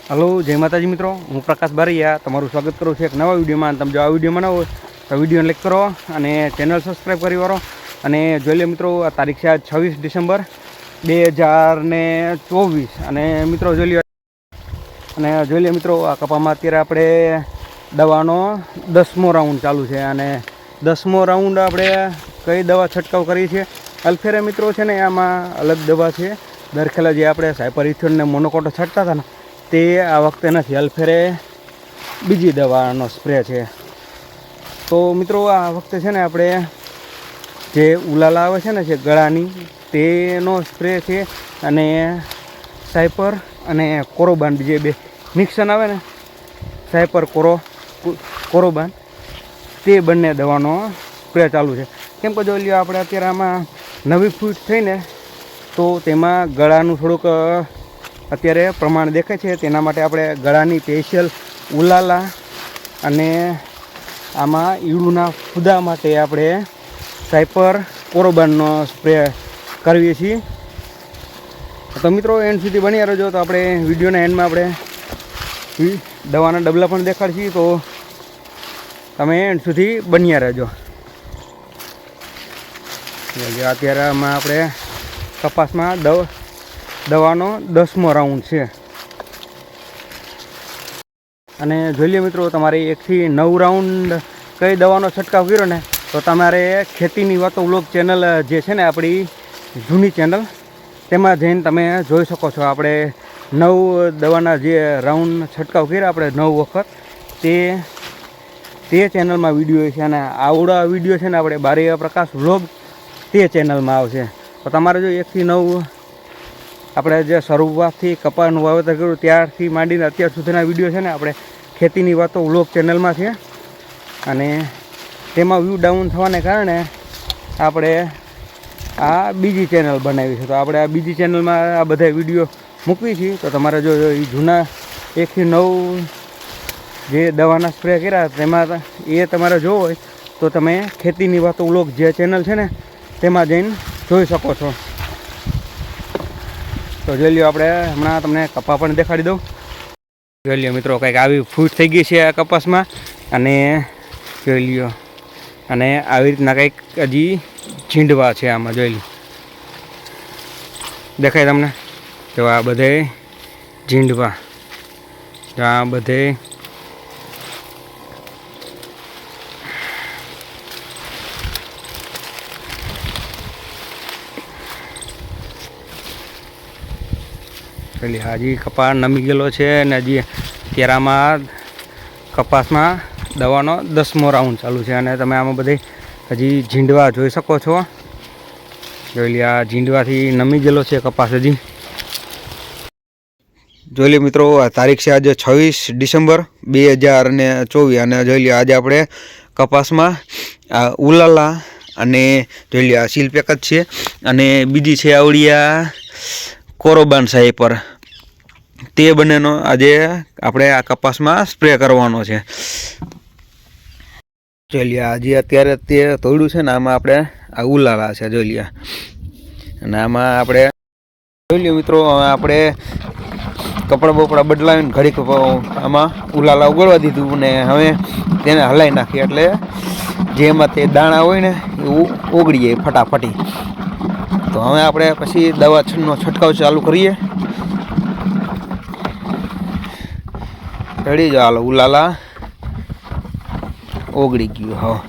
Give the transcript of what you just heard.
Hello, જય માતાજી મિત્રો. હું પ્રકાશ બારૈયા તમારું સ્વાગત કરું છું એક નવા વિડીયોમાં. તમે જો આ વિડીયો બનાવો તો વિડીયોને લાઈક કરો અને ચેનલ સબસ્ક્રાઈબ કરી વાળો. અને જોઈ લે મિત્રો, આ તારીખ છે 26 ડિસેમ્બર 2024. અને મિત્રો જોઈ લે મિત્રો, આ કપામાં અત્યારે આપણે દવાનો 10મો રાઉન્ડ ચાલુ છે. અને 10મો રાઉન્ડ આપણે કઈ દવા છંટકાવ કરી છે? અલ્ફેરા મિત્રો છે ને, આમાં અલગ દવા છે. દરખેલા જે આપણે સાયપરિથિયોન ને મોનોકોટો છાંટતા હતા ને, તે આ વખતે નથી. અલ્ફેરે બીજી દવાનો સ્પ્રે છે. તો મિત્રો આ વખતે છે ને આપણે જે ઉલાલા આવે છે ને, જે ગળાની, તેનો સ્પ્રે છે. અને સાયપર અને કોરોબાન જે બે મિક્સન આવે ને, સાયપર કોરોબાન, તે બંને દવાનો સ્પ્રે ચાલુ છે. કેમ કે જો લ્યો આપણે અત્યારે આમાં નવી ફૂટ થઈને, તો તેમાં ગળાનું થોડુંક અત્યારે પ્રમાણ દેખાય છે. તેના માટે આપણે ગળાની સ્પેશિયલ ઉલાલા અને આમાં ઈળુના ફૂદા માટે આપણે સાયપર કોરોબાનનો સ્પ્રે કરીએ છીએ. તો મિત્રો એન્ડ સુધી બન્યા રહેજો. તો આપણે વિડીયોના એન્ડમાં આપણે દવાના ડબલા પણ દેખાડશી. તો તમે એન્ડ સુધી બન્યા રહેજો. અત્યારે આમાં આપણે કપાસમાં દવાનો 10મો રાઉન્ડ છે. અને જોઈ લે મિત્રો, તમારે 1 થી 9 રાઉન્ડ કઈ દવાનો છંટકાવ કર્યો ને, તો તમારે ખેતીની વાતો વ્લોગ ચેનલ જે છે ને, આપણી જૂની ચેનલ, તેમાં જઈને તમે જોઈ શકો છો. આપણે 9 દવાના જે રાઉન્ડ છંટકાવ કર્યા આપણે 9 વખત, તે ચેનલમાં વિડીયો છે. અને આવડા વિડીયો છે ને, આપણે બારૈયા પ્રકાશ વ્લોગ, તે ચેનલમાં આવશે. તો તમારે જો 1 થી 9 આપણે જે શરૂઆતથી કપાસનું વાવેતર કર્યું ત્યારથી માંડીને અત્યાર સુધીના વિડીયો છે ને, આપણે ખેતીની વાતો વ્લોગ ચેનલમાં છે. અને તેમાં વ્યૂ ડાઉન થવાને કારણે આપણે આ બીજી ચેનલ બનાવી છે. તો આપણે આ બીજી ચેનલમાં આ બધા વિડીયો મૂકવી છીએ. તો તમારે જો એ જૂના 1 થી 9 જે દવાના સ્પ્રે કર્યા, તેમાં એ તમારે જોવો હોય તો તમે ખેતીની વાતો વ્લોગ જે ચેનલ છે ને, તેમાં જઈને જોઈ શકો છો. તો જોઈ લ્યો, આપણે હમણાં તમને કપા પણ દેખાડી દઉં. જોઈ લ્યો મિત્રો, કંઈક આવી ફૂટ થઈ ગઈ છે આ કપાસમાં. અને જોઈ લ્યો, અને આવી રીતના કંઈક હજી ઝીંડવા છે આમાં. જોઈ લ્યો, દેખાય તમને? તો આ બધે ઝીંડવા, આ બધે પેલી હાજી કપાસ નમી ગયેલો છે. અને હજી કેરામાં કપાસમાં દવાનો 10મો રાઉન્ડ ચાલુ છે. અને તમે આમાં બધે હજી ઝીંડવા જોઈ શકો છો. જોઈ લે, આ ઝીંડવાથી નમી ગયેલો છે કપાસ હજી. જોઈ લે મિત્રો, આ તારીખ છે આજે 26 ડિસેમ્બર 2024. અને જોઈ લે, આજે આપણે કપાસમાં આ ઉલાલા અને જોઈ લે આ સીલ પેક જ છે. અને બીજી છે આવડિયા કોરોબાન સાયપર, તે બંનેનો આજે આપણે આ કપાસમાં સ્પ્રે કરવાનો છે. જોઈ લે, આજે અત્યારે તે તોડ્યું છે ને, આમાં આપણે આ ઉલાલા છે. જોઈ લે, અને આમાં આપણે જોઈ લે મિત્રો, હવે આપણે કપડાં બપડા બદલાવીને ઘડીક આમાં ઉલાલા ઉગળવા દીધું. ને હવે તેને હલાવી નાખીએ, એટલે જેમાં તે દાણા હોય ને, એવું ઓગળી જાય ફટાફટી. તો હવે આપણે પછી દવાનો છંટકાવ ચાલુ કરીએ. રેડી, ચાલો. ઉલાલા ઓગળી ગયું. હા,